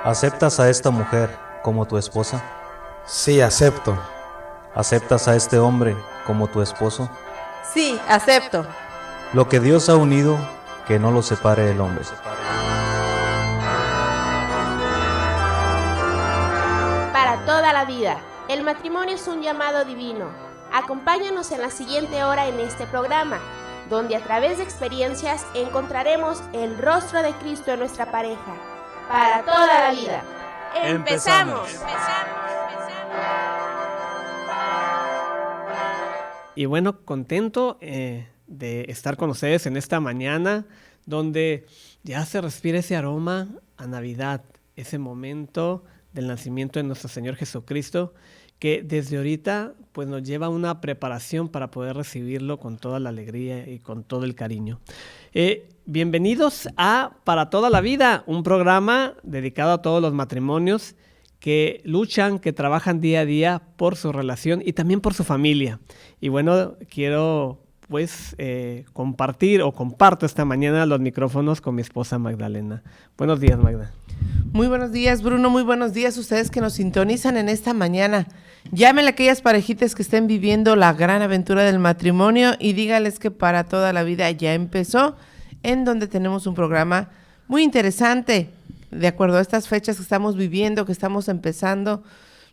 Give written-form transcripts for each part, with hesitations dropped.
¿Aceptas a esta mujer como tu esposa? Sí, acepto. ¿Aceptas a este hombre como tu esposo? Sí, acepto. Lo que Dios ha unido, que no lo separe el hombre. Para toda la vida, el matrimonio es un llamado divino. Acompáñanos en la siguiente hora en este programa, donde a través de experiencias encontraremos el rostro de Cristo en nuestra pareja. Para toda la vida. ¡Empezamos! Y bueno, contento de estar con ustedes en esta mañana, donde ya se respira ese aroma a Navidad, ese momento del nacimiento de nuestro Señor Jesucristo, que desde ahorita pues nos lleva a una preparación para poder recibirlo con toda la alegría y con todo el cariño. Bienvenidos a Para Toda la Vida, un programa dedicado a todos los matrimonios que luchan, que trabajan día a día por su relación y también por su familia. Y bueno, quiero pues comparto esta mañana los micrófonos con mi esposa Magdalena. Buenos días, Magda. Muy buenos días, Bruno. Muy buenos días a ustedes que nos sintonizan en esta mañana. Llámenle a aquellas parejitas que estén viviendo la gran aventura del matrimonio y dígales que Para Toda la Vida ya empezó, en donde tenemos un programa muy interesante, de acuerdo a estas fechas que estamos viviendo, que estamos empezando.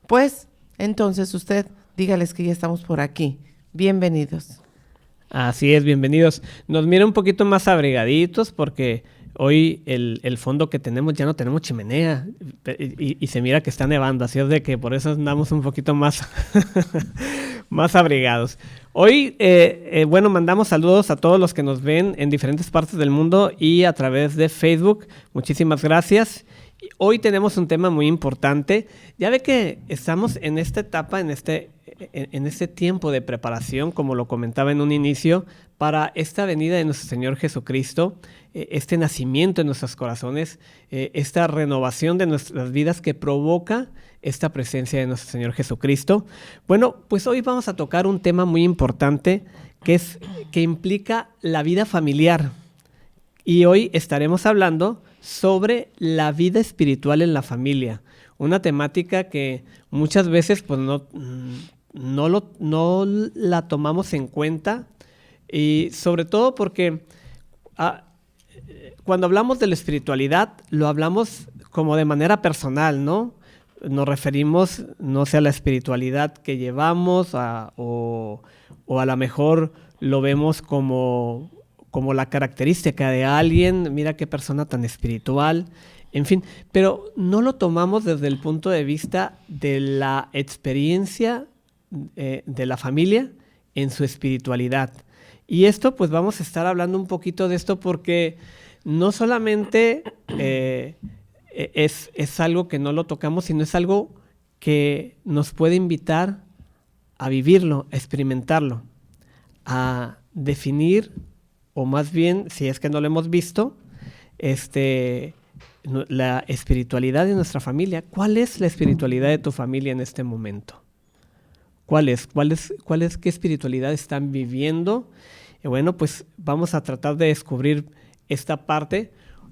Pues, entonces usted dígales que ya estamos por aquí. Bienvenidos. Así es, bienvenidos. Nos mira un poquito más abrigaditos porque hoy el fondo que tenemos, ya no tenemos chimenea y se mira que está nevando, así es de que por eso andamos un poquito más, más abrigados. Hoy, bueno, mandamos saludos a todos los que nos ven en diferentes partes del mundo y a través de Facebook. Muchísimas gracias. Hoy tenemos un tema muy importante. Ya ve que estamos en esta etapa, en este tiempo de preparación, como lo comentaba en un inicio, para esta venida de nuestro Señor Jesucristo, este nacimiento en nuestros corazones, esta renovación de nuestras vidas que provoca esta presencia de nuestro Señor Jesucristo. Bueno, pues hoy vamos a tocar un tema muy importante que implica la vida familiar. Y hoy estaremos hablando sobre la vida espiritual en la familia, una temática que muchas veces pues no la tomamos en cuenta, y sobre todo porque cuando hablamos de la espiritualidad lo hablamos como de manera personal, ¿no? Nos referimos, no sé, a la espiritualidad que llevamos o a lo mejor lo vemos como la característica de alguien, mira qué persona tan espiritual, en fin, pero no lo tomamos desde el punto de vista de la experiencia de la familia en su espiritualidad. Y esto, pues vamos a estar hablando un poquito de esto porque no solamente es algo que no lo tocamos, sino es algo que nos puede invitar a vivirlo, a experimentarlo, a definir, o más bien, si es que no lo hemos visto, la espiritualidad de nuestra familia. ¿Cuál es la espiritualidad de tu familia en este momento? ¿Qué espiritualidad están viviendo? Y bueno, pues vamos a tratar de descubrir esta parte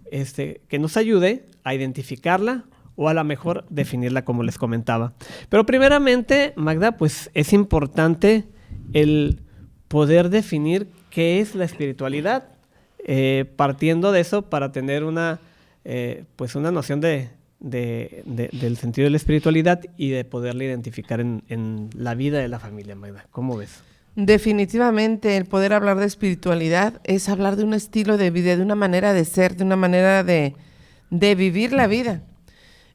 que nos ayude a identificarla o a lo mejor definirla, como les comentaba. Pero primeramente, Magda, pues es importante el poder definir qué es la espiritualidad, partiendo de eso para tener una noción del sentido de la espiritualidad y de poderla identificar en la vida de la familia, Magda. ¿Cómo ves? Definitivamente el poder hablar de espiritualidad es hablar de un estilo de vida, de una manera de ser, de una manera de vivir la vida.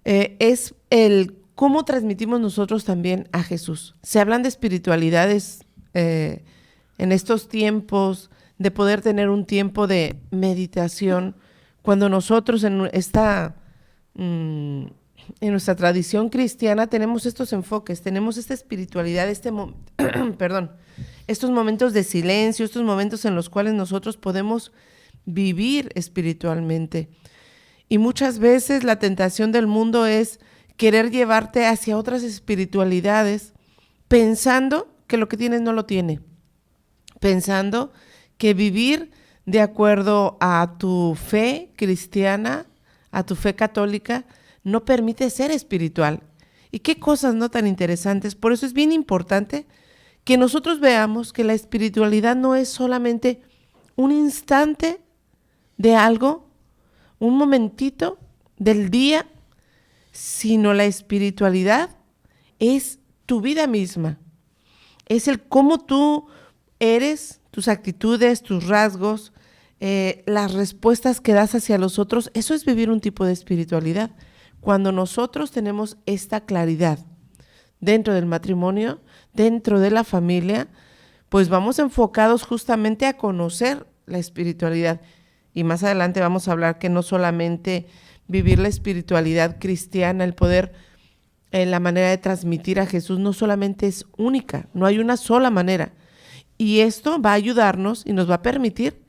Es el cómo transmitimos nosotros también a Jesús. Se hablan de espiritualidades en estos tiempos, de poder tener un tiempo de meditación, cuando nosotros en nuestra tradición cristiana tenemos estos enfoques, tenemos esta espiritualidad, estos momentos de silencio, estos momentos en los cuales nosotros podemos vivir espiritualmente. Y muchas veces la tentación del mundo es querer llevarte hacia otras espiritualidades, pensando que lo que tienes no lo tiene, pensando que vivir de acuerdo a tu fe cristiana, a tu fe católica, no permite ser espiritual. Y qué cosas no tan interesantes. Por eso es bien importante que nosotros veamos que la espiritualidad no es solamente un instante de algo, un momentito del día, sino la espiritualidad es tu vida misma. Es el cómo tú eres, tus actitudes, tus rasgos, las respuestas que das hacia los otros. Eso es vivir un tipo de espiritualidad. Cuando nosotros tenemos esta claridad dentro del matrimonio, dentro de la familia, pues vamos enfocados justamente a conocer la espiritualidad. Y más adelante vamos a hablar que no solamente vivir la espiritualidad cristiana, el poder, la manera de transmitir a Jesús no solamente es única, no hay una sola manera. Y esto va a ayudarnos y nos va a permitir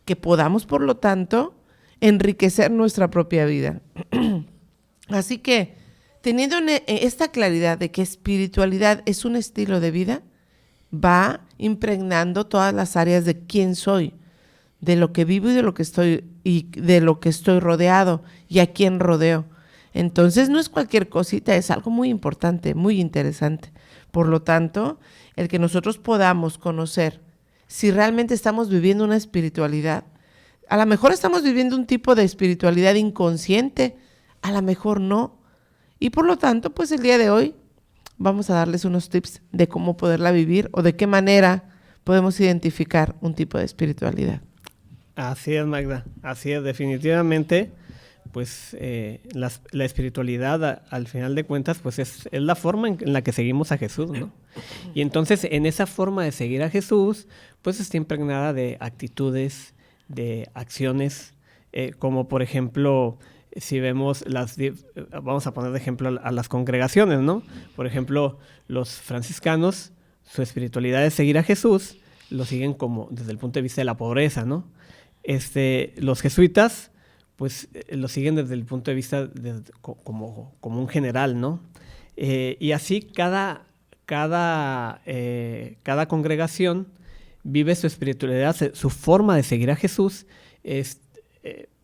que podamos, por lo tanto, enriquecer nuestra propia vida. Así que, teniendo esta claridad de que espiritualidad es un estilo de vida, va impregnando todas las áreas de quién soy, de lo que vivo y de lo que estoy rodeado y a quién rodeo. Entonces no es cualquier cosita, es algo muy importante, muy interesante. Por lo tanto, el que nosotros podamos conocer si realmente estamos viviendo una espiritualidad, a lo mejor estamos viviendo un tipo de espiritualidad inconsciente, a lo mejor no. Y por lo tanto, pues el día de hoy vamos a darles unos tips de cómo poderla vivir o de qué manera podemos identificar un tipo de espiritualidad. Así es, Magda, así es, definitivamente, pues la espiritualidad al final de cuentas, pues es la forma en la que seguimos a Jesús, ¿no? Y entonces en esa forma de seguir a Jesús, pues está impregnada de actitudes, de acciones, como por ejemplo, si vemos vamos a poner de ejemplo a las congregaciones, ¿no? Por ejemplo, los franciscanos, su espiritualidad es seguir a Jesús, lo siguen como desde el punto de vista de la pobreza, ¿no? Los jesuitas, pues lo siguen desde el punto de vista como un general, ¿no? Y así cada congregación vive su espiritualidad, su forma de seguir a Jesús es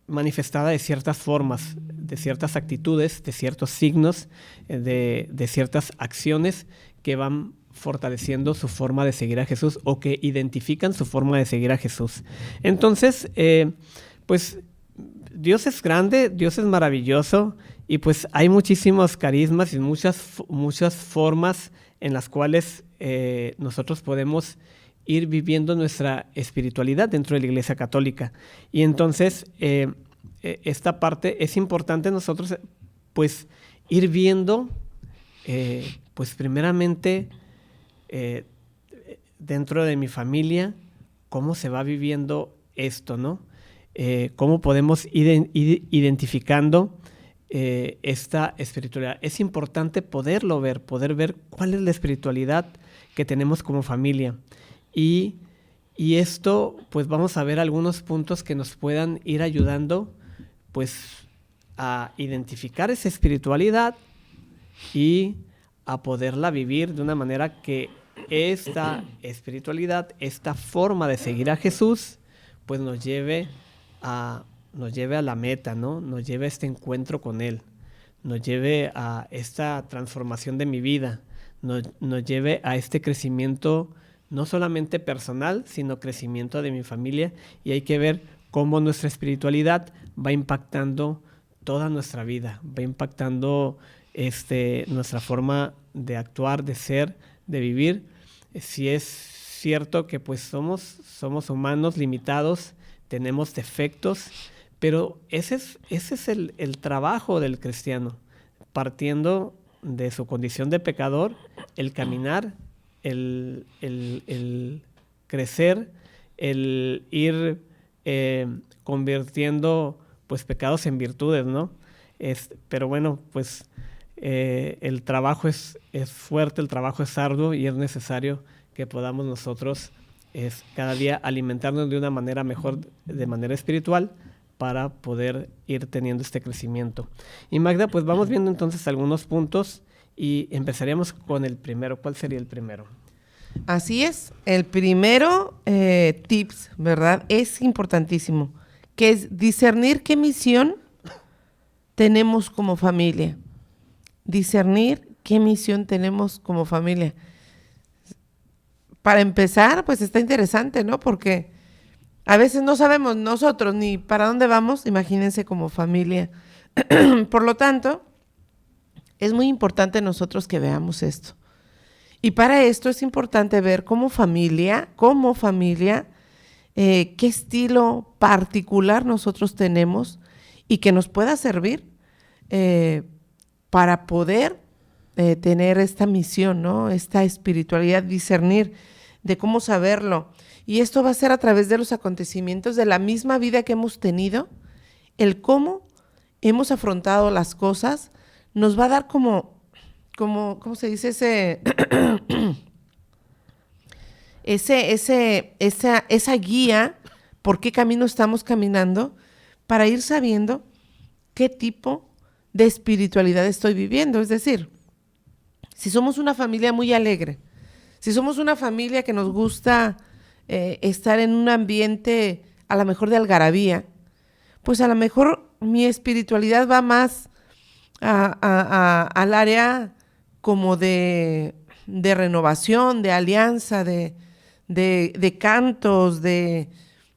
manifestada de ciertas formas, de ciertas actitudes, de ciertos signos, de ciertas acciones que van fortaleciendo su forma de seguir a Jesús o que identifican su forma de seguir a Jesús. Entonces, pues Dios es grande, Dios es maravilloso y pues hay muchísimos carismas y muchas formas en las cuales nosotros podemos ir viviendo nuestra espiritualidad dentro de la Iglesia Católica. Y entonces, esta parte es importante nosotros pues ir viendo, pues primeramente, dentro de mi familia, cómo se va viviendo esto, ¿no? Cómo podemos ir identificando esta espiritualidad. Es importante poder ver cuál es la espiritualidad que tenemos como familia. Y esto, pues vamos a ver algunos puntos que nos puedan ir ayudando, pues, a identificar esa espiritualidad y a poderla vivir de una manera que esta espiritualidad, esta forma de seguir a Jesús, pues nos lleve a la meta, ¿no? Nos lleve a este encuentro con Él, nos lleve a esta transformación de mi vida, nos lleve a este crecimiento no solamente personal, sino crecimiento de mi familia. Y hay que ver cómo nuestra espiritualidad va impactando toda nuestra vida, va impactando nuestra forma de actuar, de ser, de vivir. Si es cierto que pues somos humanos limitados, tenemos defectos, pero ese es el trabajo del cristiano, partiendo de su condición de pecador, el caminar, el crecer, el ir convirtiendo pues pecados en virtudes, ¿no? Pero bueno, pues el trabajo es fuerte, el trabajo es arduo y es necesario que podamos nosotros cada día alimentarnos de una manera mejor, de manera espiritual, para poder ir teniendo este crecimiento. Y Magda, pues vamos viendo entonces algunos puntos y empezaríamos con el primero. ¿Cuál sería el primero? Así es, el primero tips, ¿verdad? Es importantísimo, que es discernir qué misión tenemos como familia. Discernir qué misión tenemos como familia. Para empezar, pues está interesante, ¿no? Porque a veces no sabemos nosotros ni para dónde vamos, imagínense como familia. Por lo tanto, es muy importante nosotros que veamos esto. Y para esto es importante ver como familia, qué estilo particular nosotros tenemos y que nos pueda servir para poder tener esta misión, ¿no? Esta espiritualidad, discernir de cómo saberlo. Y esto va a ser a través de los acontecimientos de la misma vida que hemos tenido, el cómo hemos afrontado las cosas, nos va a dar como ¿cómo se dice? Esa guía por qué camino estamos caminando para ir sabiendo qué tipo de espiritualidad estoy viviendo. Es decir, si somos una familia muy alegre, si somos una familia que nos gusta estar en un ambiente a lo mejor de algarabía, pues a lo mejor mi espiritualidad va más al área como de renovación, de alianza, de cantos, de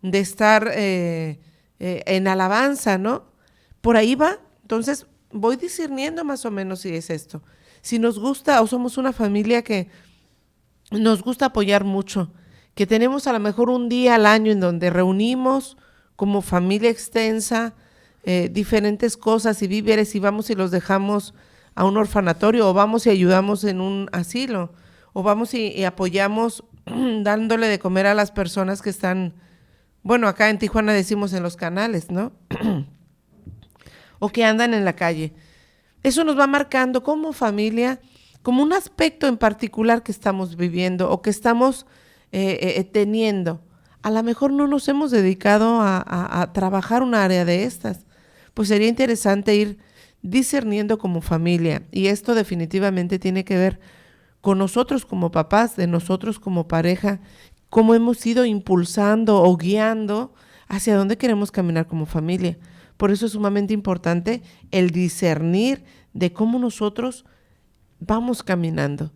estar en alabanza, ¿no? Por ahí va. Entonces voy discerniendo más o menos si es esto. Si nos gusta o somos una familia que nos gusta apoyar mucho, que tenemos a lo mejor un día al año en donde reunimos como familia extensa diferentes cosas y víveres y vamos y los dejamos a un orfanatorio o vamos y ayudamos en un asilo o vamos y apoyamos dándole de comer a las personas que están, bueno, acá en Tijuana decimos en los canales, ¿no? O que andan en la calle. Eso nos va marcando como familia, como un aspecto en particular que estamos viviendo o que estamos teniendo. A lo mejor no nos hemos dedicado a trabajar un área de estas. Pues sería interesante ir discerniendo como familia. Y esto definitivamente tiene que ver con nosotros como papás, de nosotros como pareja, cómo hemos ido impulsando o guiando hacia dónde queremos caminar como familia. Por eso es sumamente importante el discernir de cómo nosotros vamos caminando.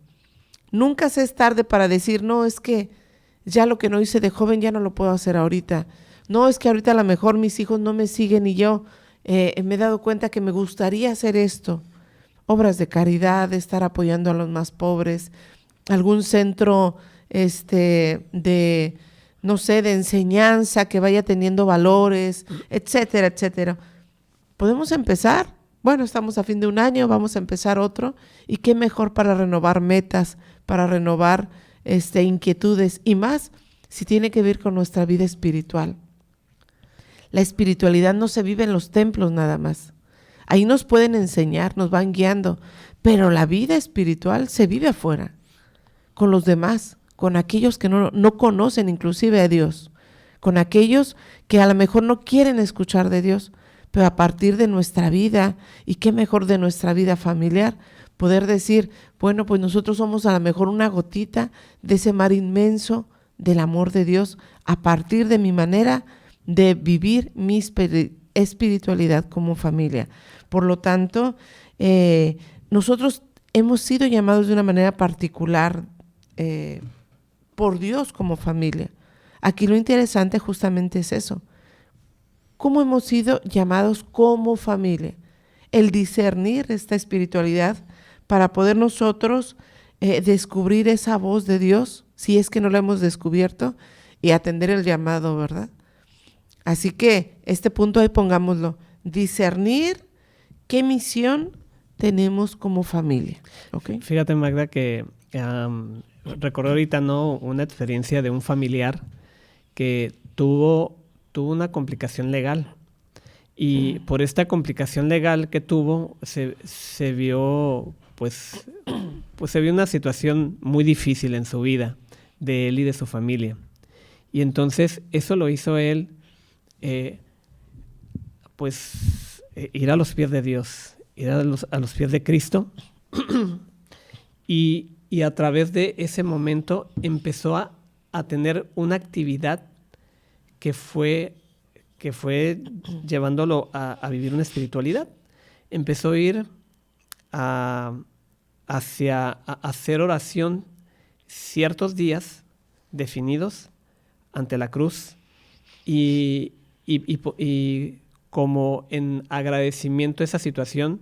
Nunca se es tarde para decir, no, es que ya lo que no hice de joven ya no lo puedo hacer ahorita. No, es que ahorita a lo mejor mis hijos no me siguen y yo me he dado cuenta que me gustaría hacer esto. Obras de caridad, estar apoyando a los más pobres, algún centro de enseñanza que vaya teniendo valores, etcétera, etcétera. ¿Podemos empezar? Bueno, estamos a fin de un año, vamos a empezar otro. ¿Y qué mejor para renovar metas, para renovar inquietudes y más si tiene que ver con nuestra vida espiritual? La espiritualidad no se vive en los templos nada más. Ahí nos pueden enseñar, nos van guiando, pero la vida espiritual se vive afuera, con los demás, con aquellos que no conocen inclusive a Dios, con aquellos que a lo mejor no quieren escuchar de Dios, pero a partir de nuestra vida, y qué mejor de nuestra vida familiar, poder decir, bueno, pues nosotros somos a lo mejor una gotita de ese mar inmenso del amor de Dios a partir de mi manera de vivir mi espiritualidad como familia. Por lo tanto, nosotros hemos sido llamados de una manera particular por Dios como familia. Aquí lo interesante justamente es eso. ¿Cómo hemos sido llamados como familia? El discernir esta espiritualidad para poder nosotros descubrir esa voz de Dios, si es que no la hemos descubierto, y atender el llamado, ¿verdad? Así que este punto ahí pongámoslo, discernir qué misión tenemos como familia. ¿Okay? Fíjate, Magda, que recordé ahorita una experiencia de un familiar que tuvo una complicación legal. Y por esta complicación legal que tuvo, se vio se vio una situación muy difícil en su vida, de él y de su familia. Y entonces eso lo hizo él, ir a los pies de Dios, ir a los pies de Cristo. y a través de ese momento empezó a tener una actividad que fue llevándolo a vivir una espiritualidad. empezó a ir hacia hacer oración ciertos días definidos ante la cruz y como en agradecimiento a esa situación,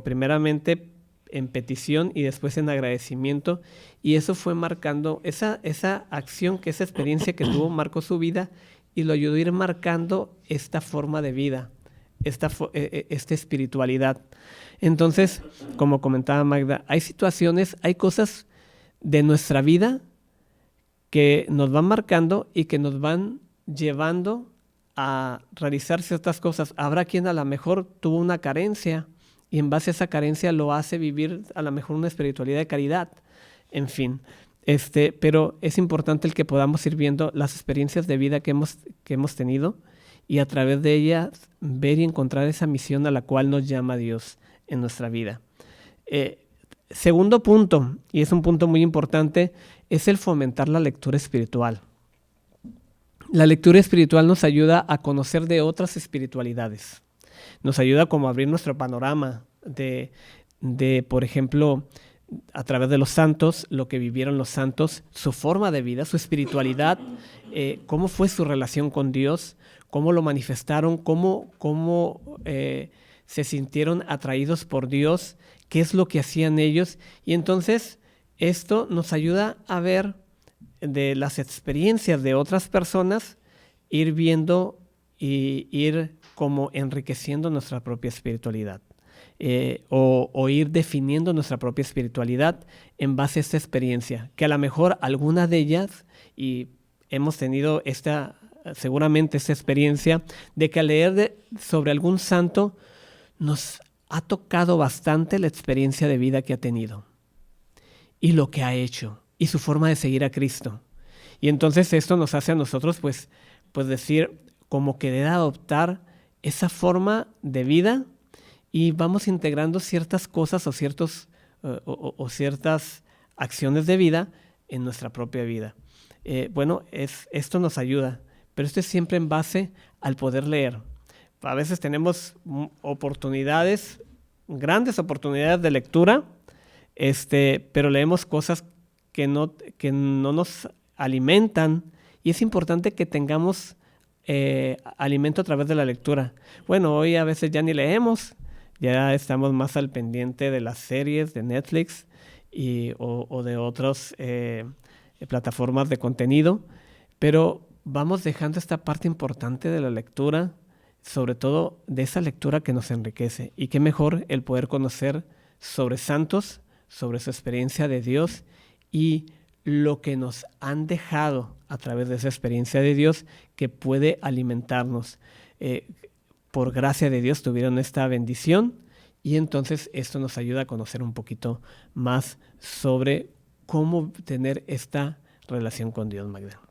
primeramente en petición y después en agradecimiento, y eso fue marcando, esa acción, esa experiencia que tuvo, marcó su vida y lo ayudó a ir marcando esta forma de vida, esta espiritualidad. Entonces, como comentaba Magda, hay situaciones, hay cosas de nuestra vida que nos van marcando y que nos van llevando a realizar ciertas cosas. Habrá quien a lo mejor tuvo una carencia y en base a esa carencia lo hace vivir a lo mejor una espiritualidad de caridad. En fin, pero es importante el que podamos ir viendo las experiencias de vida que hemos tenido y a través de ellas ver y encontrar esa misión a la cual nos llama Dios en nuestra vida. Segundo punto, y es un punto muy importante, es el fomentar la lectura espiritual. La lectura espiritual nos ayuda a conocer de otras espiritualidades. Nos ayuda como a abrir nuestro panorama de, por ejemplo, a través de los santos, lo que vivieron los santos, su forma de vida, su espiritualidad, cómo fue su relación con Dios, cómo lo manifestaron, cómo se sintieron atraídos por Dios, qué es lo que hacían ellos. Y entonces esto nos ayuda a ver de las experiencias de otras personas, ir viendo y ir como enriqueciendo nuestra propia espiritualidad. O ir definiendo nuestra propia espiritualidad en base a esta experiencia, que a lo mejor alguna de ellas, y hemos tenido seguramente esta experiencia, de que al leer sobre algún santo nos ha tocado bastante la experiencia de vida que ha tenido y lo que ha hecho y su forma de seguir a Cristo. Y entonces esto nos hace a nosotros pues decir, como querer adoptar esa forma de vida y vamos integrando ciertas cosas o ciertas acciones de vida en nuestra propia vida. Esto nos ayuda, pero esto es siempre en base al poder leer. A veces tenemos grandes oportunidades de lectura, pero leemos cosas que no nos alimentan y es importante que tengamos alimento a través de la lectura. Bueno, hoy a veces ya ni leemos, ya estamos más al pendiente de las series de Netflix o de otras plataformas de contenido, pero vamos dejando esta parte importante de la lectura, sobre todo de esa lectura que nos enriquece. Y qué mejor el poder conocer sobre santos, sobre su experiencia de Dios y lo que nos han dejado a través de esa experiencia de Dios que puede alimentarnos. Por gracia de Dios tuvieron esta bendición y entonces esto nos ayuda a conocer un poquito más sobre cómo tener esta relación con Dios, Magda.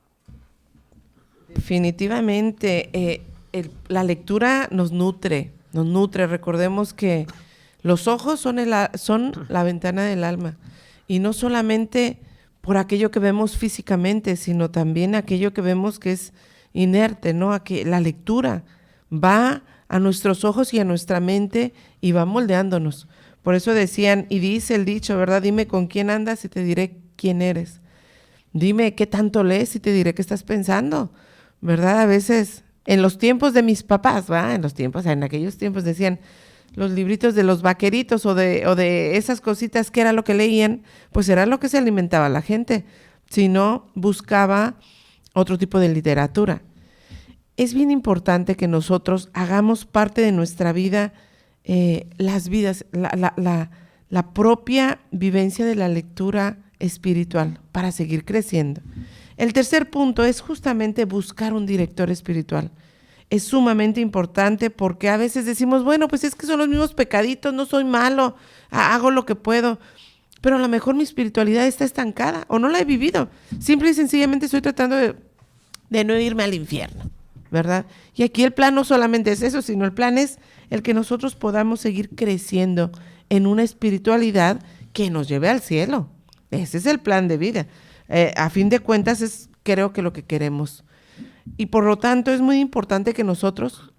Definitivamente, la lectura nos nutre. Recordemos que los ojos son la ventana del alma y no solamente por aquello que vemos físicamente, sino también aquello que vemos que es inerte, ¿no? La lectura va a nuestros ojos y a nuestra mente y va moldeándonos. Por eso decían, y dice el dicho, ¿verdad? Dime con quién andas y te diré quién eres. Dime qué tanto lees y te diré qué estás pensando, ¿verdad? A veces, en los tiempos de mis papás, ¿va? En aquellos tiempos decían, los libritos de los vaqueritos o de esas cositas que era lo que leían, pues era lo que se alimentaba la gente. Si no, buscaba otro tipo de literatura. Es bien importante que nosotros hagamos parte de nuestra vida, las vidas, la propia vivencia de la lectura espiritual para seguir creciendo. El tercer punto es justamente buscar un director espiritual. Es sumamente importante porque a veces decimos, bueno, pues es que son los mismos pecaditos, no soy malo, hago lo que puedo, pero a lo mejor mi espiritualidad está estancada o no la he vivido. Simple y sencillamente estoy tratando de no irme al infierno, ¿verdad? Y aquí el plan no solamente es eso, sino el plan es el que nosotros podamos seguir creciendo en una espiritualidad que nos lleve al cielo. Ese es el plan de vida. A fin de cuentas es creo que lo que queremos. Y por lo tanto es muy importante que nosotros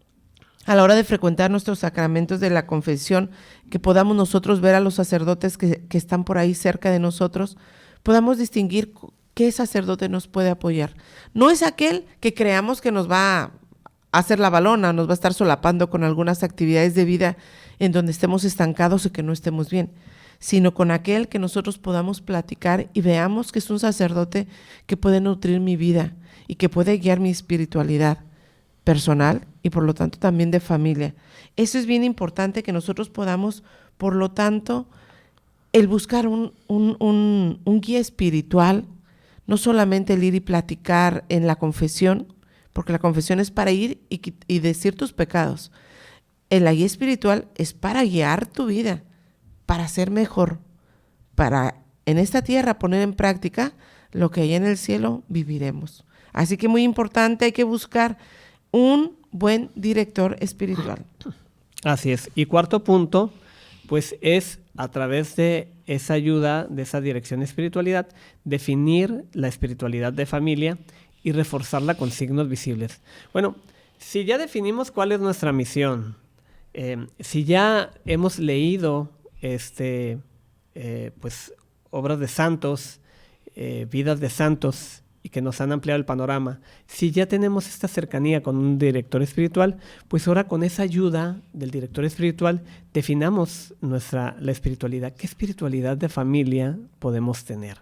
a la hora de frecuentar nuestros sacramentos de la confesión, que podamos nosotros ver a los sacerdotes que están por ahí cerca de nosotros, podamos distinguir qué sacerdote nos puede apoyar. No es aquel que creamos que nos va a hacer la balona, nos va a estar solapando con algunas actividades de vida en donde estemos estancados o que no estemos bien, sino con aquel que nosotros podamos platicar y veamos que es un sacerdote que puede nutrir mi vida y que puede guiar mi espiritualidad personal y por lo tanto también de familia. Eso es bien importante, que nosotros podamos, por lo tanto, el buscar un guía espiritual, no solamente el ir y platicar en la confesión, porque la confesión es para ir y decir tus pecados. La guía espiritual es para guiar tu vida, para ser mejor, para en esta tierra poner en práctica lo que allá en el cielo viviremos. Así que muy importante, hay que buscar un buen director espiritual. Así es. Y cuarto punto, pues es a través de esa ayuda, de esa dirección de espiritualidad, definir la espiritualidad de familia y reforzarla con signos visibles. Bueno, si ya definimos cuál es nuestra misión, si ya hemos leído pues obras de santos, vidas de santos, y que nos han ampliado el panorama, si ya tenemos esta cercanía con un director espiritual, pues ahora con esa ayuda del director espiritual definamos la espiritualidad. ¿Qué espiritualidad de familia podemos tener?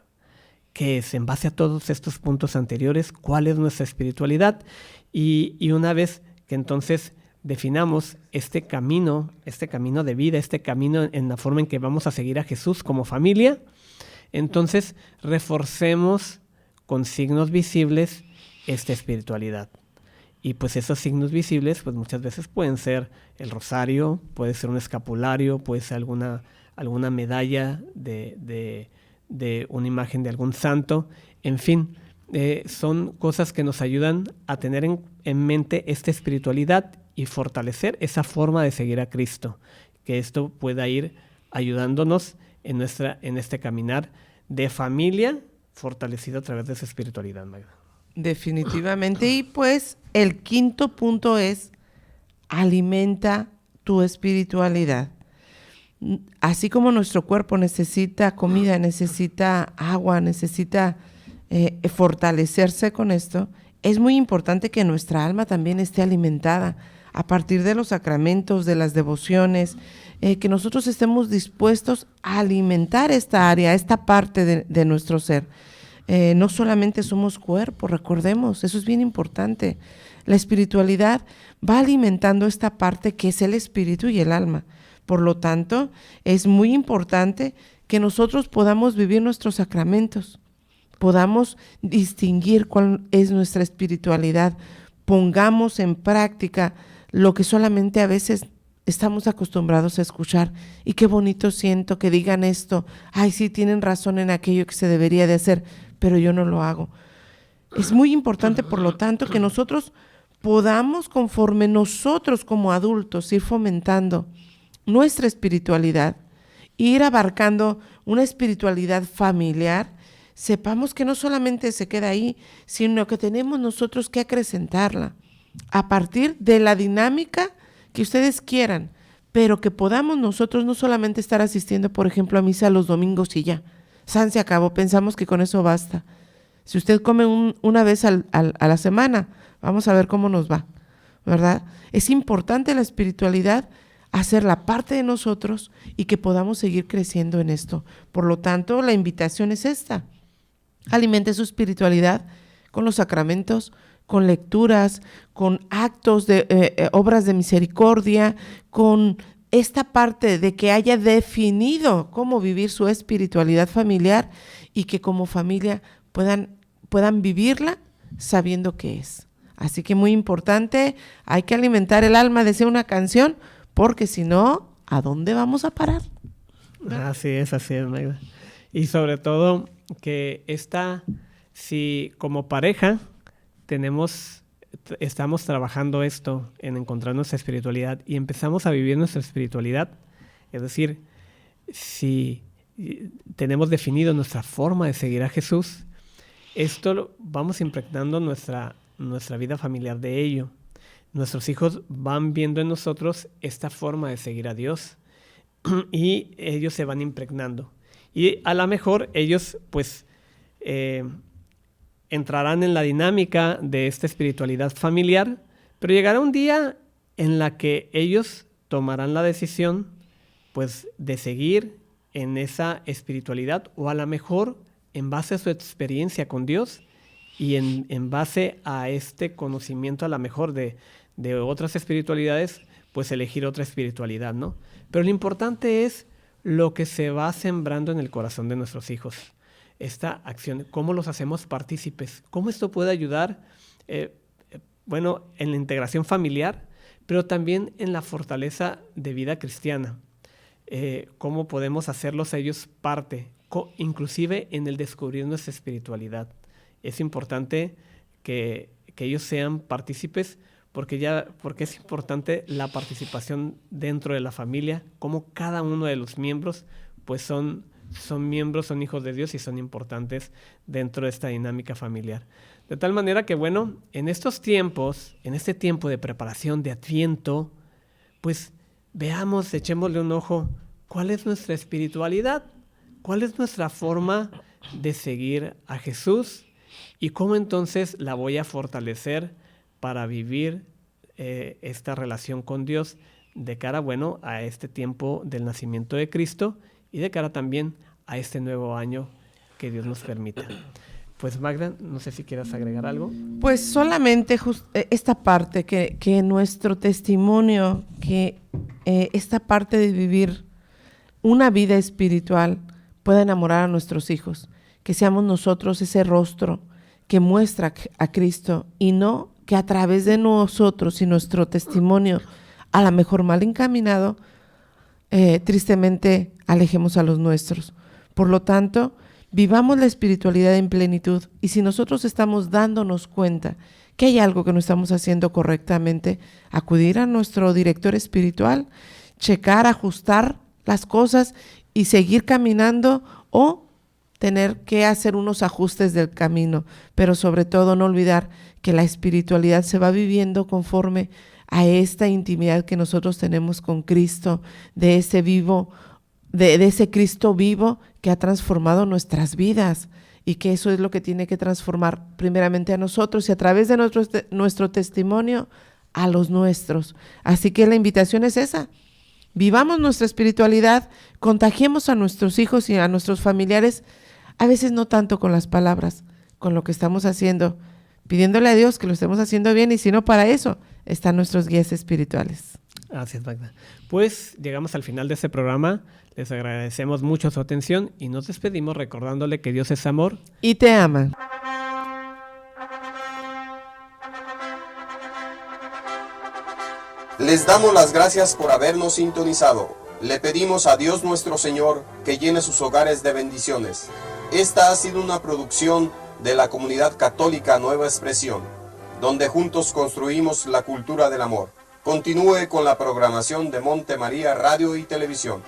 ¿Qué es? En base a todos estos puntos anteriores, ¿cuál es nuestra espiritualidad? Y una vez que entonces definamos este camino de vida, este camino en la forma en que vamos a seguir a Jesús como familia, entonces reforcemos con signos visibles esta espiritualidad. Y pues esos signos visibles pues muchas veces pueden ser el rosario, puede ser un escapulario, puede ser alguna medalla de una imagen de algún santo. En fin, son cosas que nos ayudan a tener en mente esta espiritualidad y fortalecer esa forma de seguir a Cristo, que esto pueda ir ayudándonos en este caminar de familia fortalecido a través de esa espiritualidad, Magda. Definitivamente. Y pues el quinto punto es: alimenta tu espiritualidad. Así como nuestro cuerpo necesita comida, necesita agua, necesita fortalecerse con esto, es muy importante que nuestra alma también esté alimentada a partir de los sacramentos, de las devociones, que nosotros estemos dispuestos a alimentar esta área, esta parte de nuestro ser. No solamente somos cuerpo, recordemos, eso es bien importante. La espiritualidad va alimentando esta parte que es el espíritu y el alma. Por lo tanto, es muy importante que nosotros podamos vivir nuestros sacramentos, podamos distinguir cuál es nuestra espiritualidad, pongamos en práctica lo que solamente a veces estamos acostumbrados a escuchar. Y qué bonito siento que digan esto, ay, sí, tienen razón en aquello que se debería de hacer, pero yo no lo hago. Es muy importante, por lo tanto, que nosotros podamos, conforme nosotros como adultos, ir fomentando nuestra espiritualidad, ir abarcando una espiritualidad familiar, sepamos que no solamente se queda ahí, sino que tenemos nosotros que acrecentarla a partir de la dinámica que ustedes quieran, pero que podamos nosotros no solamente estar asistiendo, por ejemplo, a misa los domingos y ya, se acabó, pensamos que con eso basta. Si usted come una vez a la semana, vamos a ver cómo nos va, ¿verdad? Es importante la espiritualidad, hacerla parte de nosotros y que podamos seguir creciendo en esto. Por lo tanto, la invitación es esta: alimente su espiritualidad con los sacramentos, con lecturas, con actos de obras de misericordia, con esta parte de que haya definido cómo vivir su espiritualidad familiar y que como familia puedan vivirla sabiendo qué es. Así que muy importante, hay que alimentar el alma, decía una canción, porque si no, ¿a dónde vamos a parar? Así es, Magda. Y sobre todo que si como pareja estamos trabajando esto en encontrar nuestra espiritualidad y empezamos a vivir nuestra espiritualidad, es decir, si tenemos definido nuestra forma de seguir a Jesús, esto vamos impregnando nuestra vida familiar de ello. nuestros hijos van viendo en nosotros esta forma de seguir a Dios y ellos se van impregnando. Y a lo mejor ellos pues entrarán en la dinámica de esta espiritualidad familiar, pero llegará un día en la que ellos tomarán la decisión pues de seguir en esa espiritualidad, o a lo mejor en base a su experiencia con Dios y en base a este conocimiento a lo mejor de otras espiritualidades, pues elegir otra espiritualidad, ¿no? Pero lo importante es lo que se va sembrando en el corazón de nuestros hijos. Esta acción, cómo los hacemos partícipes, cómo esto puede ayudar, bueno, en la integración familiar, pero también en la fortaleza de vida cristiana. Cómo podemos hacerlos a ellos parte, inclusive en el descubrir nuestra espiritualidad. Es importante que ellos sean partícipes, porque es importante la participación dentro de la familia, como cada uno de los miembros pues son miembros, son hijos de Dios y son importantes dentro de esta dinámica familiar. De tal manera que, bueno, en estos tiempos, en este tiempo de preparación de Adviento, pues veamos, echémosle un ojo, ¿cuál es nuestra espiritualidad? ¿Cuál es nuestra forma de seguir a Jesús? ¿Y cómo entonces la voy a fortalecer para vivir esta relación con Dios de cara, bueno, a este tiempo del nacimiento de Cristo y de cara también a este nuevo año que Dios nos permita? Pues Magda, no sé si quieras agregar algo. Pues solamente esta parte, que nuestro testimonio, que esta parte de vivir una vida espiritual pueda enamorar a nuestros hijos, que seamos nosotros ese rostro que muestra a Cristo, y no que a través de nosotros y nuestro testimonio, a lo mejor mal encaminado, tristemente alejemos a los nuestros. Por lo tanto, vivamos la espiritualidad en plenitud, y si nosotros estamos dándonos cuenta que hay algo que no estamos haciendo correctamente, acudir a nuestro director espiritual, checar, ajustar las cosas y seguir caminando, o tener que hacer unos ajustes del camino, pero sobre todo no olvidar que la espiritualidad se va viviendo conforme a esta intimidad que nosotros tenemos con Cristo, de ese vivo, de ese Cristo vivo que ha transformado nuestras vidas, y que eso es lo que tiene que transformar primeramente a nosotros y a través de nuestro testimonio a los nuestros. Así que la invitación es esa: vivamos nuestra espiritualidad, contagiemos a nuestros hijos y a nuestros familiares, a veces no tanto con las palabras, con lo que estamos haciendo, pidiéndole a Dios que lo estemos haciendo bien, y si no, para eso están nuestros guías espirituales. Así es, Magda. Pues llegamos al final de este programa. Les agradecemos mucho su atención y nos despedimos recordándole que Dios es amor y te ama. Les damos las gracias por habernos sintonizado. Le pedimos a Dios nuestro Señor que llene sus hogares de bendiciones. Esta ha sido una producción de la Comunidad Católica Nueva Expresión, donde juntos construimos la cultura del amor. Continúe con la programación de Monte María Radio y Televisión.